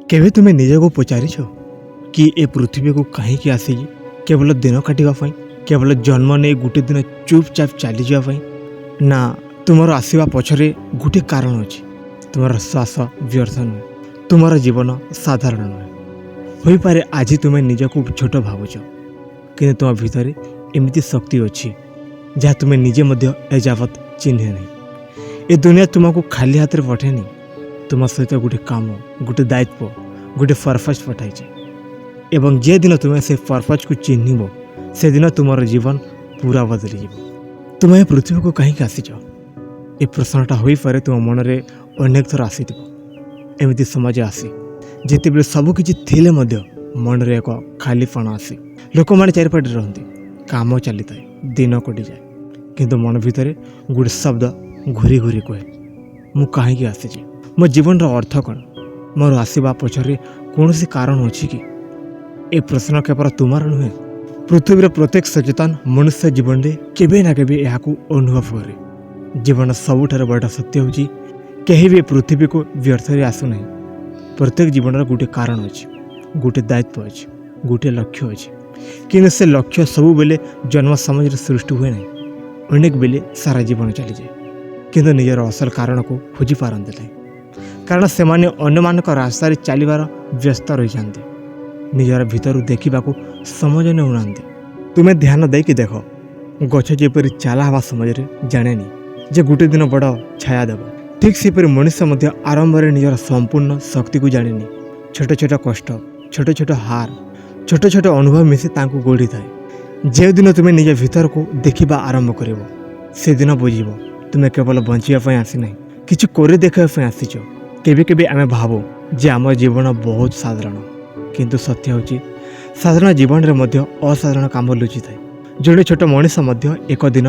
केवे तुम्हें निजको पचारिछ कि ए पृथ्वी को कहीं आसी केवल दिन काटिबा केवल जन्म नहीं गोटे दिन चुपचाप चली जावाई ना तुमर आसवा पछरे गोटे कारण अच्छे तुमर श्वास व्यर्थ नुहे तुमर जीवन साधारण नुहे हो पारे आज तुम्हें निजको छोट भावुच कि तुम भितर एमती शक्ति अच्छी जहाँ तुम्हें निजे मध्य एजावत चिन्हे नहीं ए दुनिया तुमको खाली हाथ में पठेनी तुम सहित गोटे काम गोटे दायित्व गोटे पर्पज पठाई एवं जे दिन तुम्हें से पर्पज को चिन्हब से दिन तुम जीवन पूरा बदली जीव तुम्हें पृथ्वी को कहीं आसीच ए प्रश्नटा हो पारे तुम मन में अनेक थर आसी एमती समाज आसी जिते बड़े सबकि थिले मन में एक खालीपण आसे लोक मैंने चारिपाटे रहती काम चली था दिन कटि जाए किंतु मन भितर गोटे शब्द घूरी घूरी कहे मु कहीं आसी मो जीवन अर्थ कौन मोर आसवा पछरे कौन कारण अच्छी कि ए प्रश्न केवल तुमार नुहे पृथ्वीर प्रत्येक सचेतन मनुष्य जीवन में केबे ना केबे यह अनुभव करे जीवन सबुठार बड़ा सत्य होची कहीं भी पृथ्वी को व्यर्थ आसुना प्रत्येक जीवन गोटे कारण अच्छे गोटे दायित्व अच्छे गोटे लक्ष्य अच्छे कि से लक्ष्य सबु बेले जन्म समाज सृष्टि हुए ना अनेक बेले सारा जीवन चली जाए किंतु निजर असल कारण को खोजी पारते नहीं कारण से माने अन्य मानक रास्तार चलबार व्यस्त रही जाते निजर भीतर देखा समझ नौना तुम्हें ध्यान देकी देख गछ जेपरी चाला हवा समय जाने जे गोटे दिन बड़ छाया देव ठीक सेपरी मनुष्य आरंभ में निजर संपूर्ण शक्ति को जाने छोट छोट कष्ट छोट छोट हार छोट छोट अनुभव मिसी गढ़ी थाए जो दिन तुम्हें निज भीतर को देखा आरंभ कर से दिन बुझब तुम्हें केवल बचापी आसी किसी कर देखापी आसीच केबे केबे आमे भावो जे आम जीवन बहुत साधारण किंतु सत्य होची साधारण जीवन रे मध्य असाधारण काम लुचि थाए जोड़े छोट मनीष एक दिन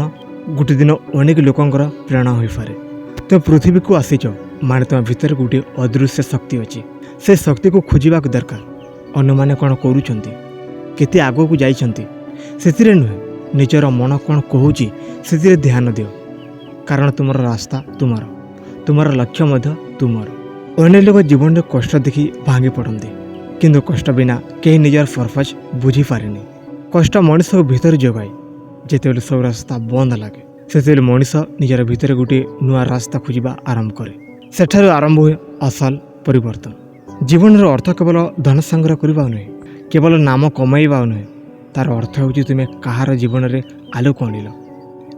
गोटे दिन अनेक लोकंकर प्रेरणा हो पारे तुम पृथ्वी को आसीच माने तुम भीतर गोटे अदृश्य शक्ति अच्छी से शक्ति को खोजा दरकार अन्य माने कौन करुँच केते आगो को जाइछंती से नुहे निजर मन कौन कहूची से ध्यान दियो कारण तुम रास्ता तुमर लक्ष्य मध्य तुमर अन्य लोग जीवन में कष्ट देखी भांगी पड़ते किंतु कष्ट बिना कहीं निजर पर्पज बुझी पारे कष्ट मनीष को भीतर जगाए जिते सब रास्ता बंद लगे से मनीष निजर भीतर गोटे नुआ रास्ता खोजा आरंभ करे सेठार आरंभ हुए असल परिवर्तन जीवन अर्थ केवल धन संग्रह करवा नुहे केवल नाम कमाइबा नुहे तार अर्थ हूँ तुम्हें कहार जीवन में आलोक आनिल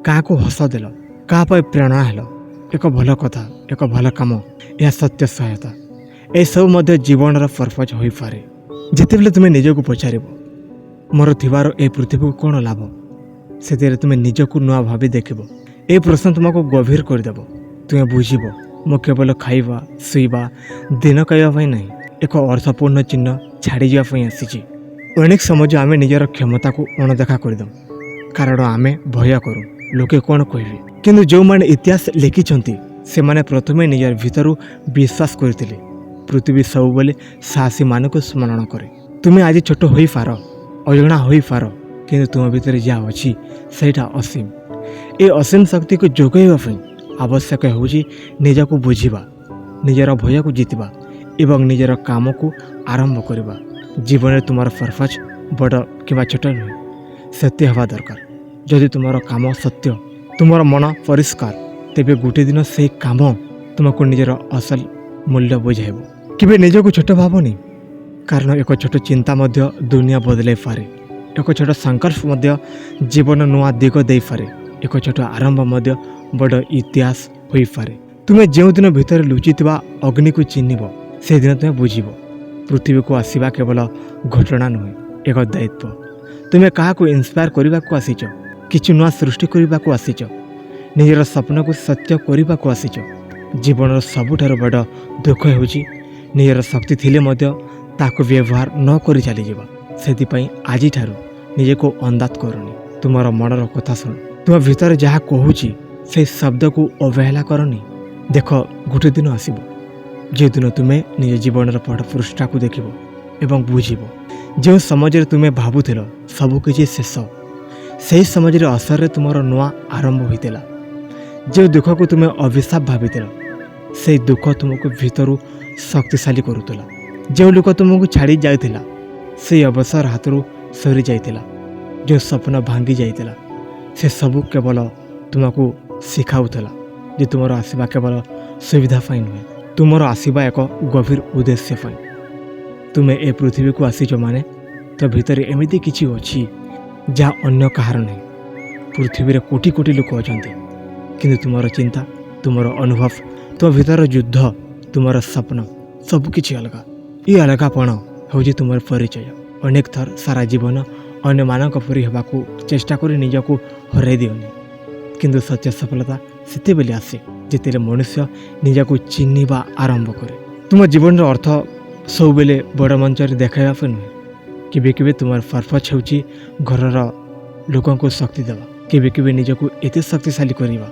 क्या हस देल क्या प्रेरणा हेल एक भल कथा एक भल कम यह सत्य सहायता यह सब जीवन पर्पज हो पारे जिते तुम्हें निजक पचार मोर थिबार ए पृथ्वी को कौन लाभ से तुम्हें निजक नुआ भावी देख ये प्रश्न तुमको गभीर करदेव तुम्हें बुझब मो केवल खाइबा शुवा दिन कहवाई ना एक अर्थपूर्ण चिन्ह छाड़ी जावाई आसी अनेक समय आम निजर क्षमता को अणदेखा करदे कारण आम भय करूँ लोके कौन कहे किंतु जो मैंने इतिहास लिखिं से माने प्रथमे निजर भीतर विश्वास करते पृथ्वी सब बेले साहसी मान को स्मरण करे तुम्हें आज छोट हो पार अजणा हो पार कि तुम भीतर जहाँ अच्छी सहीटा असीम ये असीम शक्ति को जोगाइवाई आवश्यक हो निजक बुझा निजर भय को जीतवा एवं निजर काम को आरंभ करवा जीवन में तुम पर्पज बड़ कि छोट नुहे सत्य हवा दरकार जदि तुम काम सत्य तुम मन परिष्कार तेबे गोटे दिन से काम तुमको निजर असल मूल्य बुझाइब केबे निजको छोट भावनी कारण एक छोट चिंता मध्य दुनिया बदल पारे एक छोट संकल्प जीवन नुआ दिग दे पारे एक छोट आरंभ बड़ इतिहास हो पारे तुम्हें जो दिन भीतर लुचिथिबा अग्नि को चिन्हब से दिन तुम्हें बुझब पृथ्वी को आसवा केवल घटना नुहे एक दायित्व तुम्हें क्या इन्स्पायर करने को आसीच किसी नुआ सृष्टि करने को आसीच निजर स्वप्न को सत्य करने को आसीच जीवन सबुठार बड़ दुख हो निजर शक्ति थिले ताको व्यवहार न कर चली से आज निजे को अंदाज करनी तुमर मनर कथा शुण तुम भीतर जहाँ कहूँ से शब्द को अवहेला करनी देख गोटे दिन आसब जो दिन तुम्हें निज जीवन पढ़ पृष्ठा को देख एवं बुझब जो समाज तुम्हें भावुल सबकि शेष से समाज असर तुमर नुआ आरंभ होता जो दुख को तुम्हें अभिशाप भावी से दुख तुमको भीतर शक्तिशाली करुला ଯେଉଁ ଲୋକ ତୁମକୁ ଛାଡ଼ି ଯାଇଥିଲା ସେଇ ଅବସର ହାତରୁ ସରି ଯାଇଥିଲା, ଯେଉଁ ସ୍ୱପ୍ନ ଭାଙ୍ଗି ଯାଇଥିଲା ସେ ସବୁ କେବଳ ତୁମକୁ ଶିଖାଉଥିଲା ଯେ ତୁମର ଆସିବା କେବଳ ସୁବିଧା ପାଇଁ ନୁହେଁ, ତୁମର ଆସିବା ଏକ ଗଭୀର ଉଦ୍ଦେଶ୍ୟ ପାଇଁ। ତୁମେ ଏ ପୃଥିବୀକୁ ଆସିଛ ମାନେ ତ ଭିତରେ ଏମିତି କିଛି ଅଛି ଯାହା ଅନ୍ୟ କାହାର ନାହିଁ। ପୃଥିବୀରେ କୋଟି କୋଟି ଲୋକ ଅଛନ୍ତି, କିନ୍ତୁ ତୁମର ଚିନ୍ତା, ତୁମର ଅନୁଭବ, ତୁମ ଭିତର ଯୁଦ୍ଧ, ତୁମର ସ୍ୱପ୍ନ ସବୁକିଛି ଅଲଗା। ଏ ଅଲଗାପଣ ହେଉଛି ତୁମର ପରିଚୟ। ଅନେକ ଥର ସାରା ଜୀବନ ଅନ୍ୟମାନଙ୍କ ପରି ହେବାକୁ ଚେଷ୍ଟା କରି ନିଜକୁ ହରାଇ ଦିଅନି, କିନ୍ତୁ ସତ୍ୟ ସଫଳତା ସେତେବେଳେ ଆସେ ଯେତେବେଳେ ମନୁଷ୍ୟ ନିଜକୁ ଚିହ୍ନିବା ଆରମ୍ଭ କରେ। ତୁମ ଜୀବନର ଅର୍ଥ ସବୁବେଳେ ବଡ଼ ମଞ୍ଚରେ ଦେଖାଇବା ପାଇଁ ନୁହେଁ। କେବେ କେବେ ତୁମର ପର୍ପସ୍ ହେଉଛି ଘରର ଲୋକଙ୍କୁ ଶକ୍ତି ଦେବା, କେବେ କେବେ ନିଜକୁ ଏତେ ଶକ୍ତିଶାଳୀ କରିବା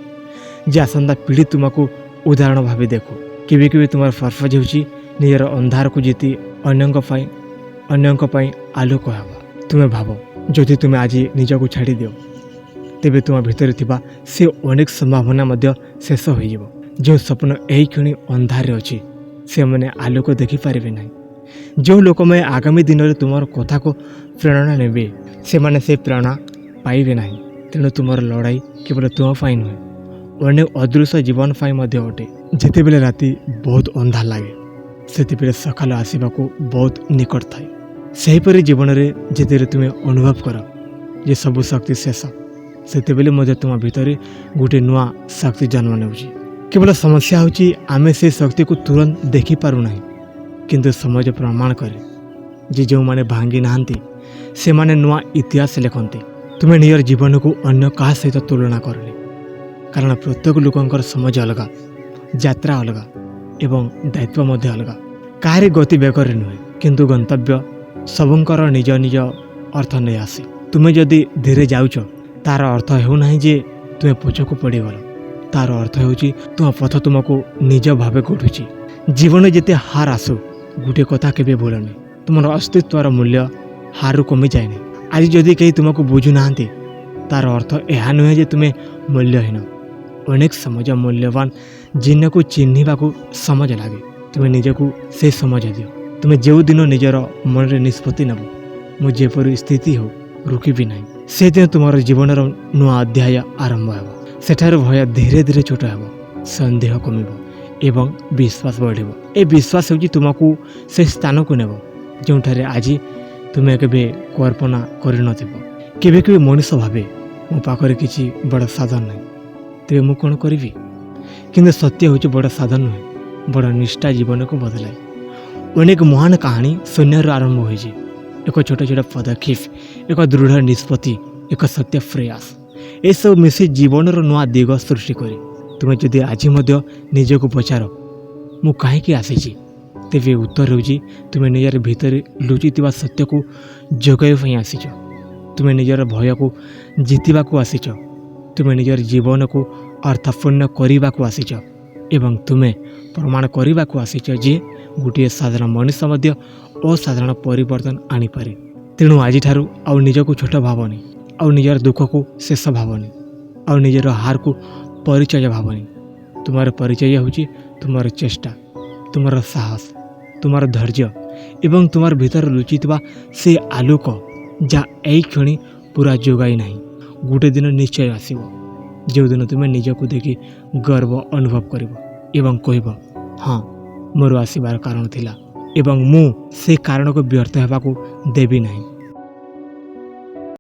ଯେ ଆସନ୍ତା ପିଢ଼ି ତୁମକୁ ଉଦାହରଣ ଭାବେ ଦେଖୁ। କେବେ କେବେ ତୁମର ପର୍ପସ୍ ହେଉଛି ନିଜର ଅନ୍ଧାରକୁ ଜିତି ଅନ୍ୟଙ୍କ ପାଇଁ ଆଲୋକ ହେବା। ତୁମେ ଭାବ, ଯଦି ତୁମେ ଆଜି ନିଜକୁ ଛାଡ଼ି ଦିଅ ତେବେ ତୁମ ଭିତରେ ଥିବା ସେ ଅନେକ ସମ୍ଭାବନା ମଧ୍ୟ ଶେଷ ହୋଇଯିବ। ଯେଉଁ ସ୍ୱପ୍ନ ଏହି କ୍ଷଣି ଅନ୍ଧାରରେ ଅଛି ସେମାନେ ଆଲୋକ ଦେଖିପାରିବେ ନାହିଁ। ଯେଉଁ ଲୋକମାନେ ଆଗାମୀ ଦିନରେ ତୁମର କଥାକୁ ପ୍ରେରଣା ନେବେ ସେମାନେ ସେ ପ୍ରେରଣା ପାଇବେ ନାହିଁ। ତେଣୁ ତୁମର ଲଢ଼ାଇ କେବଳ ତୁମ ପାଇଁ ନୁହେଁ, ଅନେକ ଅଦୃଶ୍ୟ ଜୀବନ ପାଇଁ ମଧ୍ୟ ଅଟେ। ଯେତେବେଳେ ରାତି ବହୁତ ଅନ୍ଧାର ଲାଗେ ସେତେବେଳେ ସକାଳ ଆସିବାକୁ ବହୁତ ନିକଟ ଥାଏ। ସେହିପରି ଜୀବନରେ ଯେତେବେଳେ ତୁମେ ଅନୁଭବ କର ଯେ ସବୁ ଶକ୍ତି ଶେଷ, ସେତେବେଳେ ମଧ୍ୟ ତୁମ ଭିତରେ ଗୋଟିଏ ନୂଆ ଶକ୍ତି ଜନ୍ମ ନେଉଛି। କେବଳ ସମସ୍ୟା ହେଉଛି ଆମେ ସେ ଶକ୍ତିକୁ ତୁରନ୍ତ ଦେଖିପାରୁନାହିଁ, କିନ୍ତୁ ସମାଜ ପ୍ରମାଣ କରେ ଯେ ଯେଉଁମାନେ ଭାଙ୍ଗି ନାହାନ୍ତି ସେମାନେ ନୂଆ ଇତିହାସ ଲେଖନ୍ତି। ତୁମେ ନିଜର ଜୀବନକୁ ଅନ୍ୟ କାହା ସହିତ ତୁଳନା କରନି, କାରଣ ପ୍ରତ୍ୟେକ ଲୋକଙ୍କର ସମାଜ ଅଲଗା, ଯାତ୍ରା ଅଲଗା ଏବଂ ଦାୟିତ୍ୱ ମଧ୍ୟ ଅଲଗା। କାହାରି ଗତି ବେଗରେ ନୁହେଁ, କିନ୍ତୁ ଗନ୍ତବ୍ୟ ସବୁଙ୍କର ନିଜ ନିଜ ଅର୍ଥ ନେଇ ଆସେ। ତୁମେ ଯଦି ଧୀରେ ଯାଉଛ ତାର ଅର୍ଥ ହେଉନାହିଁ ଯେ ତୁମେ ପଛକୁ ପଡ଼ିଗଲ, ତାର ଅର୍ଥ ହେଉଛି ତୁମ ପଥ ତୁମକୁ ନିଜ ଭାବେ ଗଢ଼ୁଛି। ଜୀବନରେ ଯେତେ ହାର ଆସୁ ଗୋଟିଏ କଥା କେବେ ଭୁଲନି, ତୁମର ଅସ୍ତିତ୍ୱର ମୂଲ୍ୟ ହାରରୁ କମିଯାଏନି। ଆଜି ଯଦି କେହି ତୁମକୁ ବୁଝୁନାହାନ୍ତି ତାର ଅର୍ଥ ଏହା ନୁହେଁ ଯେ ତୁମେ ମୂଲ୍ୟହୀନ। ଅନେକ ସମାଜ ମୂଲ୍ୟବାନ ଜିନିଷକୁ ଚିହ୍ନିବାକୁ ସମୟ ଲାଗେ। ତୁମେ ନିଜକୁ ସେ ସମୟ ଦିଅ। ତୁମେ ଯେଉଁଦିନ ନିଜର ମନରେ ନିଷ୍ପତ୍ତି ନେବ ମୁଁ ଯେପରି ସ୍ଥିତି ହେଉ ରୋକିବି ନାହିଁ, ସେଦିନ ତୁମର ଜୀବନର ନୂଆ ଅଧ୍ୟାୟ ଆରମ୍ଭ ହେବ। ସେଠାରୁ ଭୟ ଧୀରେ ଧୀରେ ଛୋଟ ହେବ, ସନ୍ଦେହ କମିବ ଏବଂ ବିଶ୍ୱାସ ବଢ଼ିବ। ଏ ବିଶ୍ୱାସ ହେଉଛି ତୁମକୁ ସେ ସ୍ଥାନକୁ ନେବ ଯେଉଁଠାରେ ଆଜି ତୁମେ କେବେ କଳ୍ପନା କରିନଥିବ। କେବେ କେବେ ମଣିଷ ଭାବେ ମୋ ପାଖରେ କିଛି ବଡ଼ ସାଧନ ନାହିଁ, ତେବେ ମୁଁ କ'ଣ କରିବି? କିନ୍ତୁ ସତ୍ୟ ହେଉଛି ବଡ଼ ସାଧନ ନୁହେଁ, ବଡ଼ ନିଷ୍ଠା ଜୀବନକୁ ବଦଳାଏ। ଅନେକ ମହାନ କାହାଣୀ ଶୂନ୍ୟରୁ ଆରମ୍ଭ ହୋଇଛି। ଏକ ଛୋଟ ଛୋଟ ପଦକ୍ଷେପ, ଏକ ଦୃଢ଼ ନିଷ୍ପତ୍ତି, ଏକ ସତ୍ୟ ପ୍ରୟାସ, ଏସବୁ ମିଶି ଜୀବନର ନୂଆ ଦିଗ ସୃଷ୍ଟି କରେ। ତୁମେ ଯଦି ଆଜି ମଧ୍ୟ ନିଜକୁ ପଚାର ମୁଁ କାହିଁକି ଆସିଛି, ତେବେ ଉତ୍ତର ହେଉଛି ତୁମେ ନିଜର ଭିତରେ ଲୁଚିଥିବା ସତ୍ୟକୁ ଯୋଗାଇବା ପାଇଁ ଆସିଛ। ତୁମେ ନିଜର ଭୟକୁ ଜିତିବାକୁ ଆସିଛ। ତୁମେ ନିଜର ଜୀବନକୁ ଅର୍ଥପୂର୍ଣ୍ଣ କରିବାକୁ ଆସିଛ ଏବଂ ତୁମେ ପ୍ରମାଣ କରିବାକୁ ଆସିଛ ଯେ ଗୋଟିଏ ସାଧାରଣ ମଣିଷ ମଧ୍ୟ ଅସାଧାରଣ ପରିବର୍ତ୍ତନ ଆଣିପାରେ। ତେଣୁ ଆଜିଠାରୁ ଆଉ ନିଜକୁ ଛୋଟ ଭାବନି, ଆଉ ନିଜର ଦୁଃଖକୁ ଶେଷ ଭାବନି, ଆଉ ନିଜର ହାରକୁ ପରିଚୟ ଭାବନି। ତୁମର ପରିଚୟ ହେଉଛି ତୁମର ଚେଷ୍ଟା, ତୁମର ସାହସ, ତୁମର ଧୈର୍ଯ୍ୟ ଏବଂ ତୁମର ଭିତରେ ଲୁଚିଥିବା ସେ ଆଲୋକ ଯାହା ଏହି କ୍ଷଣି ପୁରା ଯୋଗାଇ ନାହିଁ। ଗୋଟିଏ ଦିନ ନିଶ୍ଚୟ ଆସିବ ଯେଉଁଦିନ ତୁମେ ନିଜକୁ ଦେଖି ଗର୍ବ ଅନୁଭବ କରିବ ଏବଂ କହିବ ହଁ ମୋର ଆସିବାର କାରଣ ଥିଲା ଏବଂ ମୁଁ ସେ କାରଣକୁ ବ୍ୟର୍ଥ ହେବାକୁ ଦେବି ନାହିଁ।